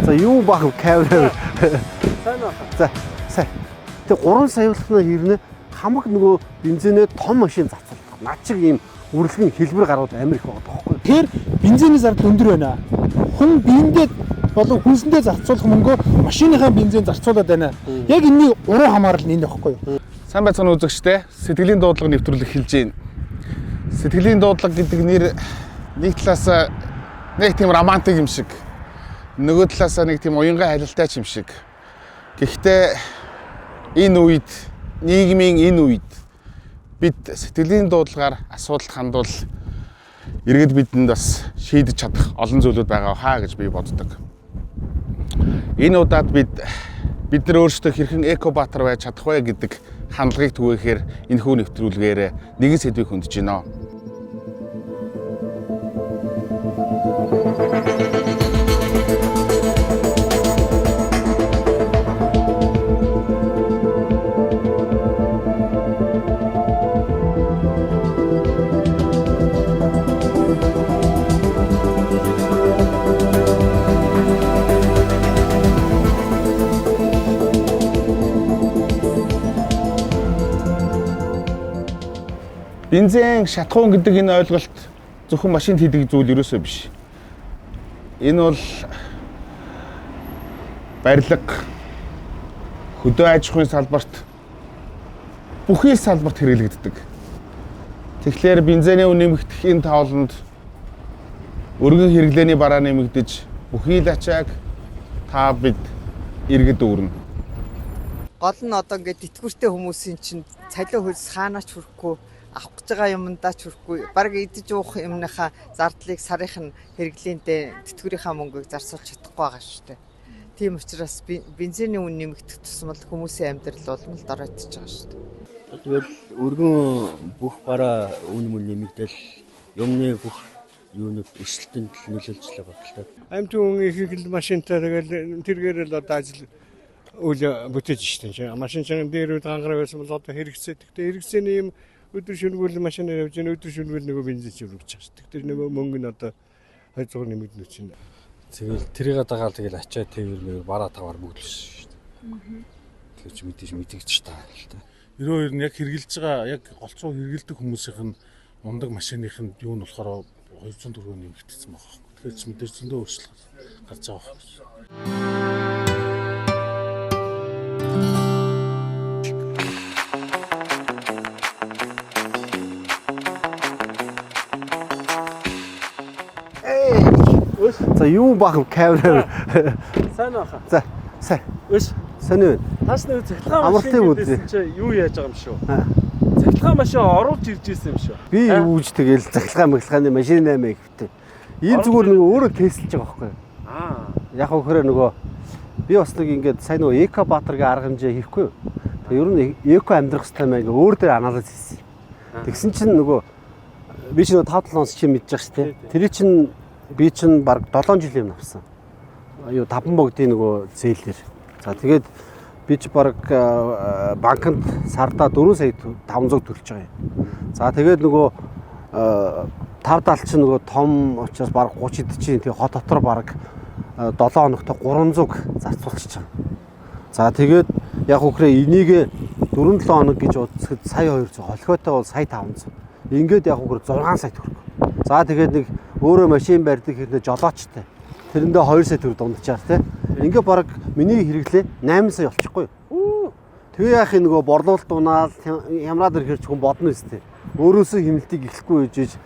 За юу баг камер. Сайн байна. За сайн. Тэгээ 3 саяулахнаа хэрнээ хамаг нөгөө бензинээ том машин зарцуулдаг. Над чиг ийм үргэлжлэн хэлбэр гарууд Америк байгаа тоххой. Тэгэхээр бензиний зардал өндөр байна. Хүн биендээ болон хүнсэндээ зарцуулах мөнгөө машиныхаа бензин зарцуулаад байна. Яг энэний уруу хамаарал нь энэ байхгүй юу? Сайн байцгаана үзэгчтэй. Сэтгэлийн дуудлага нэвтрүүлэг хэлж байна. Сэтгэлийн дуудлага гэдэг нэр нэг талаас нэг тийм романтик юм шиг, нөгөө талаас нэг тийм уянгаа халилтай юм шиг. Гэхдээ энэ үед, нийгмийн энэ үед бид сэтгэлийн дуудлагаар асуудалд хандвал иргэд бидэнд бас шийдэж чадах олон зүйлүүд байгаа хаа гэж би боддог. Энэ удаад бид нар өөрсдөө хэрхэн экобатар байж чадах вэ гэдэг хандлагыг түгээхээр энэхүү нэвтрүүлгээр нэгэн сэдвийг хөндөж байна. Бензин шатхуун гэдэг энэ ойлголт зөвхөн машинд хийдэг зүйл ерөөсөө биш. Энэ бол барилга, хөдөө аж ахуйн салбарт бүхий салбарт хэрэглэгддэг. Тэгэхээр бензиний үн нэмэгдэхийн таавланд өргөн хэрэглээний бараа нэмэгдэж бүхий л ачааг та бид иргэд өөрнө. Гол нь одоо ингээд итгэвчтэй хүмүүсийн чинь цалин хөлс хаанаач хүрэхгүй авах гэж байгаа юмдаа ч хүрэхгүй баг идэж уух юмныхаа зардлыг сарынх нь хэрэглээндээ тэтгэврийнхаа мөнгөийг зарцуулж чадахгүй байгаа шүү дээ. Тийм учраас бензиний үн нэмэгдэх тусмал хүмүүсийн амьдрал улам л дороодж байгаа шүү дээ. Тэгвэл өргөн бүх бараа үн мөн нэмэгдэл юмны бүх юунууд өсөлтөнд нөлөөлж байгаа л та. Амьд хүн их машинтай тэгэл тэргээр л одоо ажил үйл бүтээж штэ. Машин чанга дээр гангараа байсан бол одоо хэрэгцээ. Тэгтээ хэрэгцээний юм өдөр шөнөгүй машинаар явж байгаа өдөр шөнөгүй нөгөө бензин чиврэгч байгаа шүү. Тэр нөгөө мөнгө нь одоо 200 нэмэгдэнэ чинь. Тэгэл тэрийг дагаал тэгэл ачаа тээвэр бараа таваар бүгдлээ шүү дээ. Тэр чи мэдээж таа л та. 92 нь яг хэрглэж байгаа яг голцоо хэргэлдэг хүмүүсийнх нь ундаг машиных нь юу нь болохоор 200 төгрөг нэмэгдсэн байгаа. Тэгэхээр чи мэдээж зөндөө өөрчлөлт гарч байгаа байна. За юу баг камер. Сайн байна. За сайн. Өш. Сайн уу? Тас нэг цахилгаан машин гэсэн чи юу яаж байгаа юм шүү? Цахилгаан машин оруулж ирж ирсэн юм шүү. Би юуж тэгэл цахилгааны машин 8 гэвтэ. Энэ зүгээр нэг өөрөө тестэлж байгаа байхгүй юу? Яг хөрөө нөгөө би бас нэг ингээд сайн нөгөө экобатаргийн арга хэмжээ хийхгүй юу? Тэгээ ер нь эко амьдрах хэрэгтэй маяг өөр дээр анализ хийсэн. Тэгсэн чинь нөгөө би ч нөгөө 5-7 онц чинь мэдж байгаа шүү дээ. Тэр чинь би чинь баг 7 жилийн өмнө авсан. Юу таван богдын нөгөө зээлээр. За тэгээд би ч баг банкнд сардаа 4 сая 500 төлж байгаа юм. За тэгээд нөгөө 5-70 чинь нөгөө том учраас баг 30 40 тий хот дотор баг 7 хоногт 300 зарцуулчих чам. За тэгээд яг үхрээ энийг 4-7 хоног гэж үзэхэд сая 200, холхойтой бол сая 500. Ингээд яг үхрээ 6 сая төгрөг. За тэгээд нэг өөрөө машин барьдаг хэрнээ жолоочтой. Тэрэндээ 2 сая төгрөг дундчаар тий. Ингээ баг миний хэрэглээ 8 сая болчихгүй юу? Тэгээ яах нөгөө борлуулалт унаал хямраад ирэх хүн бодно үстэй. Өөрөөсөө хэмнэлтийг эхлэхгүй гэж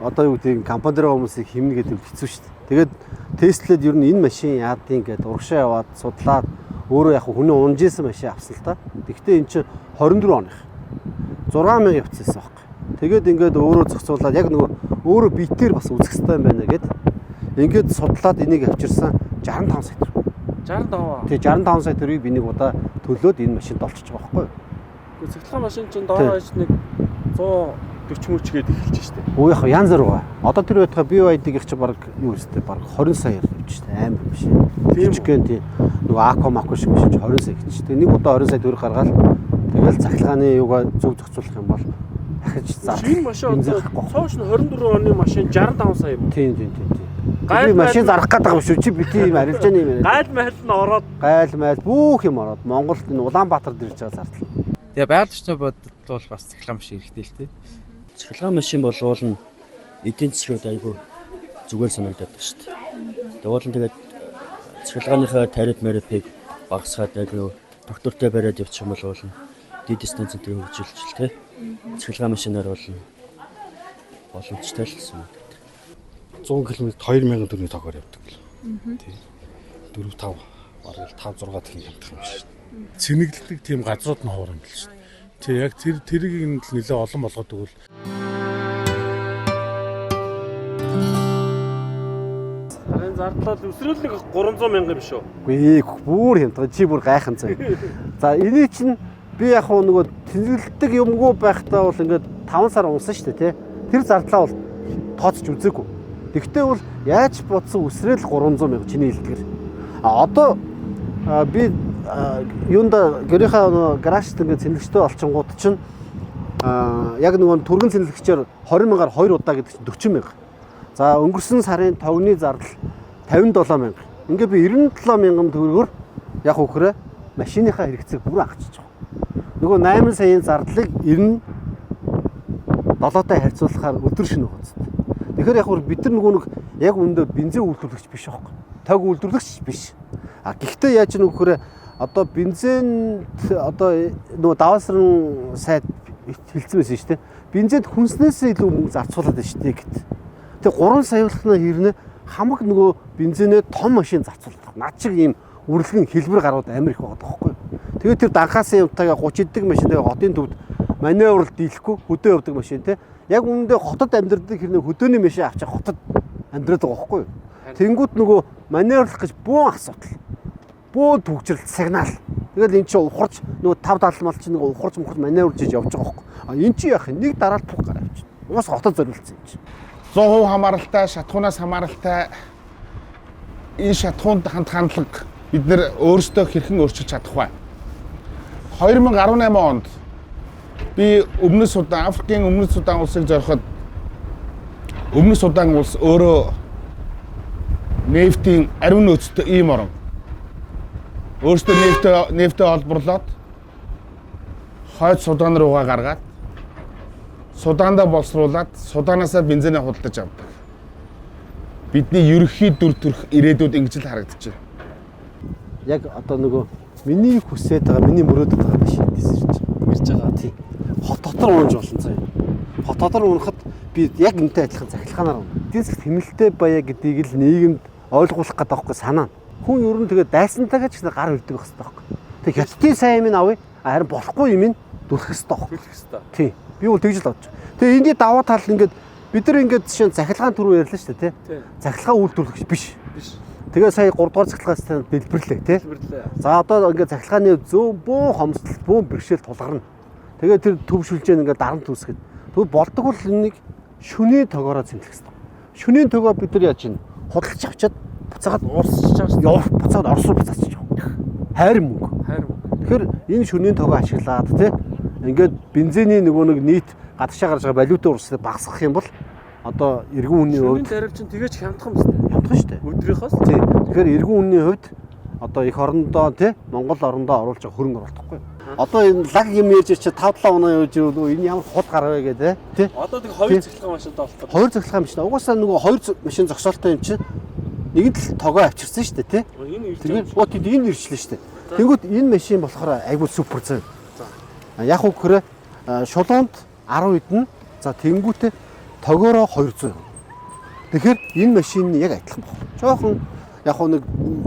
одоо юу гэдэг компани дээр хүмүүсийг хэмнэ гэдэг хэцүү шүү дээ. Тэгээд тестлээд ер нь энэ машин яадын гэдэг урагшаа яваад судлаад өөрөө яг хүний унжсэн машин авсан л та. Тэгвэл эн чинь 24 оных 6000 явцсан байхгүй. Тэгээд ингээд өөрөө зохицуулаад яг нөгөө өөрөө битээр бас үзэх хэрэгтэй юм байна гэд. Ингээд судлаад энийг авчирсан 65 сая төгрөг. 65. Тэгээ 65 сая төгрөгийг би нэг удаа төлөөд энэ машинд олчихж байгаа байхгүй юу? Гэхдээ цахилгаан машин чинь доор хаяж нэг 140 мөч гээд эхэлж штэ. Өө яг янз бүр байгаа. Одоо тэр байтугай BYD-ийг чи баг юу өстэй баг 20 сая явж штэ амар биш. Тийм тийм нөгөө Акко шиг биш 20 сая гэж. Тэгээ нэг удаа 20 сая төгрөг гаргаад тэгэл цахилгааны юугаа зөв зохицуулах юм бол дахиж зар. Энэ машин цааш нь 24 оны машин 65 сая юм. Тийм. Би машин зарах гэдэг юм шүү. Чи бити юм арилжааны юм яриа. Гайл mahal нь ороод Гайл майл бүх юм ороод Монголд энэ Улаанбаатард ирж байгаа зардал. Тэгээ байгаль орчны бодолд бол бас цахилгаан машин хэрэгтэй л тий. Цахилгаан машин болвол нь эдийн засгууд айгүй зүгээр санагдаад байна шүү дээ. Тэгвэл тэгээд цахилгааныхаа тариф марифыг багасгаад айгүй доктортой бариад явчих юм бол дид станцын дээр хөгжүүлж л тий. Цахилгаан машинаар бол боломжтой л гэсэн үг. 100 км 2000 төгрөгийн тогоор явдаг л. Тий. 4 5 бараг 5 6 төгрөгийн явдаг юм шиг. Цэнэглдэг тийм газрууд нь ховор юм бэл шүү. Тий яг тэрийг нэлээ олон болгоод өгвөл сарын зардлал өсрөл нэг 300 мянга юм шүү. Үгүй бүр хямдхан чи бүр гайхан цай. За энийг чинь би яг нөгөө тэнэглдэг юмгүй байхдаа бол ингээд 5 сар унсан шүү дээ тий. Тэр зардлаа бол тооцож үзээгүй. Тэгвэл бол яаж бодсон өсрөл 300 мянга чиний хэлдгэр. Одоо би юунда гэрийнхаа гаражт ингээд цэнэглэгчтэй олчингууд чинь яг нөгөө түргэн цэнэглэгчээр 20 мянгаар 2 удаа гэдэг чинь 40 мянга. За өнгөрсөн сарын тогны зардал 57 мянга. Ингээ би 97 мянган төгрөгөөр яг үхрээ машиныхаа хэрэгцээг бүр агчиж байгаа. Нөгөө 8 саяын зардлыг 97-тай харьцуулахаар өдөр шинэ хөөцтэй. Тэгэхээр яг бид нар нөгөө нэг яг үндэ бензин үйлдвэрлэгч биш байхгүй. Тог үйлдвэрлэгч биш. Гэхдээ яаж нөхөр одоо бензин одоо нөгөө даваасран сайд хэлсэн байсан шүү дээ. Бензинд хүнснээсээ илүү мөнгө зарцуулаад байна шүү дээ гэт. Тэгээ 3 саяулахнаа хэрнээ хамаг нөгөө бензинээ том машин зарцуулдаг. Над шиг ийм үрлэгэн хэлбэр гарууд амар их байгаа байхгүй. Тэгээд тэр данхаасан юмтайгаа 30 эддэг машинтайгаа хотын төвд маневрал дийлэхгүй хөдөө явдаг машин те. Яг үүндээ хотод амьдрдаг хэрнээ хөдөөний машин авчих хотод амьдраад байгаа байхгүй. Тэнгүүд нөгөө маневрлах гэж бөөн асуудал. Бөөн төгжрэлт сигнал. Тэгэл эн чинь ухарч нөгөө 5-70 мал чинь нөгөө ухарч мөхөд маневрлж явж байгаа байхгүй. Эн чинь яах вэ? Нэг дараалт тух гараа авчих. Уус хотод зориулсан юм чинь. 100% хамааралтай, шатхуунаас хамааралтай энэ шатхуунд хандлага бид нэр өөрсдөө хэрхэн өөрчилж чадах вэ? 2018 онд би Өмнөд Судан, Африкийн Өмнөд Судан улсыг зориход Өмнөд Судан улс өөрөө нефтийн ариун нөөцтэй ийм орн. Өөрсдөө нефтээ олборлоод хойд Судан руугаа гаргаад Суданда боловсруулад Суданаасаа бензинээ худалдаж авдаг. Бидний ерөнхий дүр төрх ирээдүйд ингэж л харагдаж байна. Яг одоо нөгөө миний хүсээд байгаа, миний мөрөөдөд байгаа машин ирж байгаа тий. Хот дотор уунж болсон цаа. Хот дотор уунахад би яг энэтэй адилхан захилгаанаар уун. Эдийн засгт хэмнэлттэй баяа гэдгийг л нийгэмд ойлгуулах гэдэг байхгүй санаа. Хүн ер нь тэгээ дайсантайгаа ч гар өрдөг байх хэрэгтэй байхгүй. Тэг хятадын сайн юм авъя. Харин болохгүй юм дүрх хэрэгтэй байхгүй. Хэлэх хэрэгтэй. Тий. Би бол тэгж л бодож. Тэгээ эндий даваа тал ингээд бид нар ингээд жишээ нь захилгаан түрүү ярьлаа шүү дээ тий. Захилгаан үйлдвэрлэгч биш. Тэгээ сая 3 дугаар захилгаанаас дэлбэрлээ тий. За одоо ингээд захилгааны зөөн бөөн хомсдол, бөөн бэрхшээл тулгарна. Тэгээ тэр төвшүүлжээ ингээд дарамт үүсгээд. Тэгвэл болдог бол энийг шөнийн тогоороо цэмлэх хэрэгтэй. Шөнийн тогоо бид нар яаж чинь худалдаж авчаад буцаагаад уурсаж байгаа шүү. Буцаагаад орсоо буцаачиж байгаа. Хайр мөнгө. Тэгэхээр энэ шөнийн тогоо ашиглаад тий. Ингээд бензиний нөгөө нэг нийт гадагшаа гарч байгаа валютын урсгалыг багасгах юм бол одоо эргэн үнийн хувьд шөнийн тариф чинь тэгэж хямдхан байна. Хямдхан шүү дээ. Өдрийнхоос. Тий. Тэгэхээр эргэн үнийн хувьд одоо их орондоо тий Монгол орондоо оруулж байгаа хөрөнгө оруулалт байхгүй. Одоо энэ лаг юм ярьж чи 5-7 оноо явж энэ ямар хот гарвэ гэдэг тий. Одоо тэг 2 цахилгаан машинтай болчихсон. 2 цахилгаан машин. Угаасаа нөгөө 2 машин зогсоолтой юм чи нэгэн л тогоо авчирсан шүү дээ тий. Тэгээд вот энэ ирчлээ шүү дээ. Тэнгүүд энэ машин болохоор айгүй супер зэн. Яг үгээр шулуунд 10 эдэн за тэнгүүтээ тогоороо 200. Тэгэхээр энэ машин яг адилхан байна. Жохон яг нэг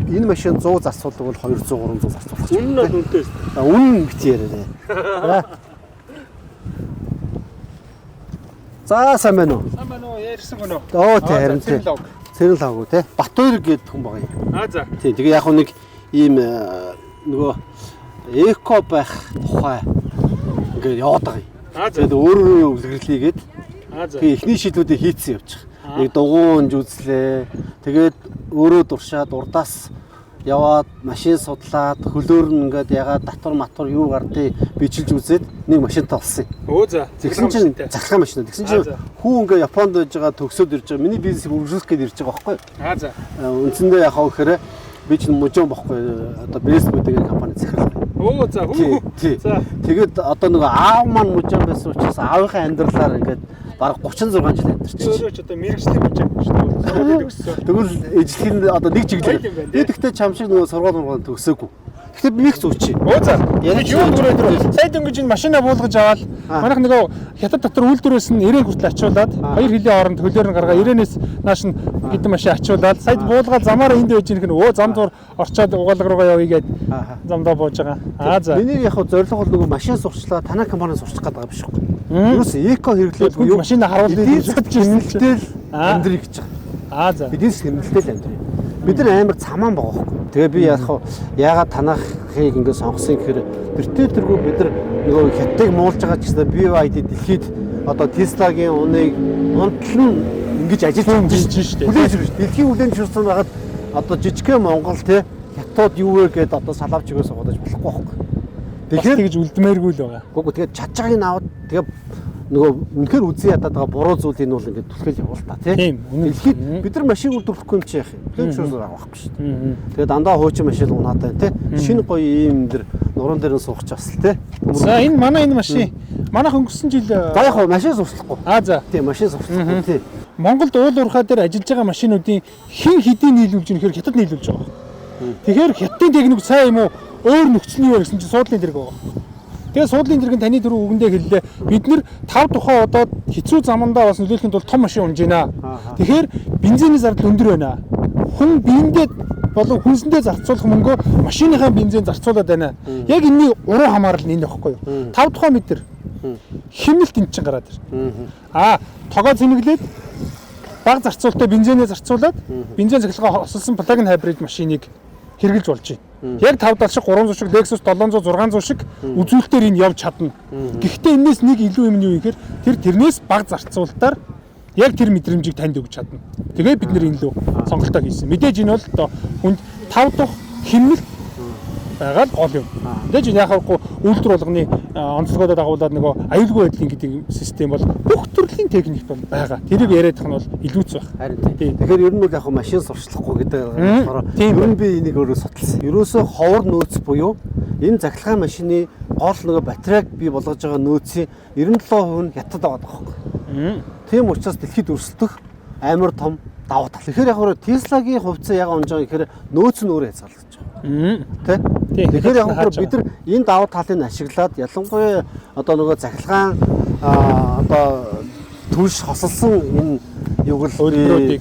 энэ машин 100 зарцуулдаг бол 200 300 зарцуулах. Үнэн нь үнэтэй. Үнэн бит яриа. За сайн байна уу? Сайн байна уу? Ярьсан гэнэ үү? Оо тий харин тий. Цэрэнлаагүй тий. Батбаяр гэдэг хүн байгаа юм. За. Тий тэгээ яг нэг ийм нөгөө эко байх тухай ингээд яваад байгаа юм. Тэгээд өөрөө үлгэрлийгээд тэгээ эхний шийдвүүдийг хийцэн явж байгаа. Нэг дугуунж үзлээ. Тэгээд өөрөө дуршаад урдаас яваад машин судлаад хөлөөр нь ингээд ягаад татвар юу гардыг бижилж үзээд нэг машинтай болсон юм. Өө за. Тэгсэн чинь захлах машин. Тэгсэн чинь хүү ингээд Японд байж байгаа төгсөөд ирж байгаа. Миний бизнесийг үргэлжлүүлэх гээд ирж байгаа байхгүй юу? За. Үндсэндээ яхаа гэхээр би ч мужон бохгүй одоо Facebook гэдэг компани захирлаа. Өө за. За. Тэгээд одоо нөгөө аав маань мужон байсан учраас аавынхаа амьдралаар ингээд бараг 36 жил амьдарч. Өөрөө ч одоо мэрэгжлийн мужон шүү дээ. Тэгвэл ижлэх нь одоо нэг чиглэл. Би тэгтээ чам шиг нөгөө сургууль төгсөөгүй. Гэхдээ би их зүүчи. Өө за. Яг юу түрээ сая дөнгөж энэ машина буулгаж аваад манайх нөгөө хятад дотор үйлдвэрээс нь 90 хүртэл ачуулаад 2 жилийн хооронд хөлөөр нь гаргаа 90-ээс нааш нь хэдэн машин ачуулаад сая буулгаад замаараа энд байж ирэх нь зам зур орчоод угаалга руугаа явъя гээд замдаа бууж байгаа. За. Миний яг зорилго бол нөгөө машин сурчлаа танай компани сурчих гээд байгаа биш үү? Юус эко хэрэглээд буюу машин харуулдаг хэмнэлтэл амьдрэх гэж байгаа. За. Бидээс хэмнэлтэл амьдрэх. Бид нар амар цамаан байгаа байхгүй. Тэгээ би яагаад танахыг ингэ сонгосон гэхээр тэргүй бид нар нөгөө хятадыг муулж байгаа ч гэсэн BYD дэлхийд одоо Tesla-гийн уныг унтлан ингэж ажиллаж шүү дээ. Хүлээж шүү дээ. Дэлхийн хүлээн зөвшөөрсөн байгаад одоо жижигхэн Монгол те хятад юу вэ гэдээ одоо салавч өгөөс удаж болохгүй байхгүй. Тэгэхээр тэгж үлдмээргүй л байгаа. Гүг тэгээд чадчихыг аваад тэгээ нөгөө үнэхээр үзэн ядаад байгаа буруу зүйлийг нь бол ингээд түлхэл явуул та тийм. Дэлхийд бид нар машин үйлдвэрлэхгүй юм чи яах юм. Хүлээн зөвшөөрсөн авахгүй шүү дээ. Тэгээд дандаа хуучин машин унаатай тийм. Шинэ гоё ийм энэ нуруунд дээр нь суучих бас л тийм. За энэ манай энэ машин манайх өнгөрсөн жил за яг машин сурчлахгүй. За. Тийм машин сурчлахгүй тийм. Монголд уул уурхай дээр ажиллаж байгаа машинуудын хэн хэдийн нийлүүлж ийнэхээр хятад нийлүүлж байгаа. Тэгэхээр хятадын техник сайн юм уу? Өөр нөхцөл нь юу гэсэн чинь суудлын дэрэг байгаа. Тэгээ суудлын дэрэг нь таны түрүү үгэндээ хэллээ. Бид нэр 5 тухай одоо хэцүү замандаа бас нөлөөлөхийн тулд том машин унж байна. Тэгэхээр бензиний зардал өндөр байна. Хүн биендээ болон хүнсэндээ зарцуулах мөнгөө машиныхаа бензин зарцуулаад байна. Яг энэний уруу хамаарал нь энэ байхгүй юу? 5 тухай метр хэмнэлт энэ чинь гараад ир. Тогоо цэмэглээд бага зарцуулалтаа бензинээ зарцуулаад бензин цахилгаан хосолсон плагин хайбрид машиныг хэрэгжилж болж байна. Яг 570 шиг 300 шиг Lexus 700 600 шиг үзүүлэлтээр энэ явж чадна. Гэхдээ энэс нэг илүү юм нь юу гэхээр тэрнээс бага зарцуулалтаар яг тэр мэдрэмжийг танд өгч чадна. Тэгээ бид нэр энэ лөө сонголтоо хийсэн. Мэдээж энэ бол одоо хүнд 5 дахь хэмнэлт байгаа гол юм. Мэдээж яхахгүй үйлдвэр болгоны онцлогоодоо дагуулад нөгөө аюулгүй байдлын гэдэг систем бол бүх төрлийн техник бол байгаа. Тэрийг яриадах нь бол илүүц байх. Харин тийм. Тэгэхээр ер нь бол яг машин сурчлахгүй гэдэг болохоор ер нь би энийг өөрөө судалсан. Ерөөсөө ховор нөөц буюу энэ захилгаан машины гол нөгөө батарейг бий болгож байгаа нөөцийн 97% нь хятад байгаа байхгүй. Тийм учраас дэлхийд өрсөлдөх амар том давуу тал. Тэгэхээр яг Tesla-гийн хувьцаа яг онж байгаа гэхээр нөөц нь өөрөө хязгаарлагдаж байгаа. Тэгэхээр яг бид нар энэ давуу талыг ашиглаад ялангуяа одоо нөгөө захилгаан одоо түлш хосолсон энэ юуг л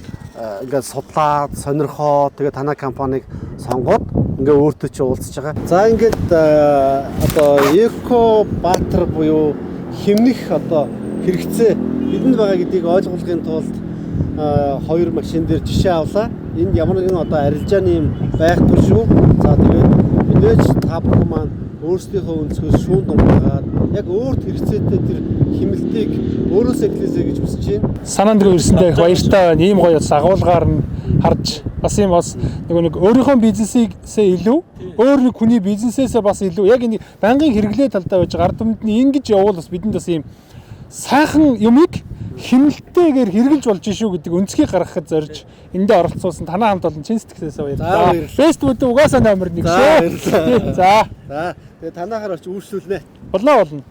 ингээд судлаад сонирхоод тэгээ танай компанийг сонгоод ингээ өөртөө чи уулзж байгаа. За ингээд одоо эко баатар буюу хэмнэх одоо хэрэгцээ бидэнд байгаа гэдгийг ойлгуулахын тулд хоёр машин дээр жишээ авлаа. Энд ямар нэгэн одоо арилжааны юм байхгүй шүү. За тэгээд мэдээж та бүхэн маань өөрсдийнхөө өнцгөөс шүүн дургаад яг өөрт хэрэгцээтэй тэр хэмнэлтийг өөрөөсөө эхлэсэй гэж хүсэж байна. Санаанд ирсэндээ их баяртай байна. Ийм гоё агуулгаар нь харж бас юм бас нэг өөрийнхөө бизнесээсээ илүү өөр нэг хүний бизнесээсээ бас илүү яг энэ банкын хэрэглээ талдаа байж ард түмэнд нь ингэж явуул бас бидэнд бас ийм сайхан юмыг хэмнэлттэйгээр хэрэгжилж болж шүү гэдэг өнцгийг гаргахад зорж эндээ оролцуулсан танаа хамт олон чин сэтгэлээсээ баярлалаа. Facebook угаасаа номер 1 шүү. За. Тэгээ танаагаар очиж үйлчлүүлнэ. Болно.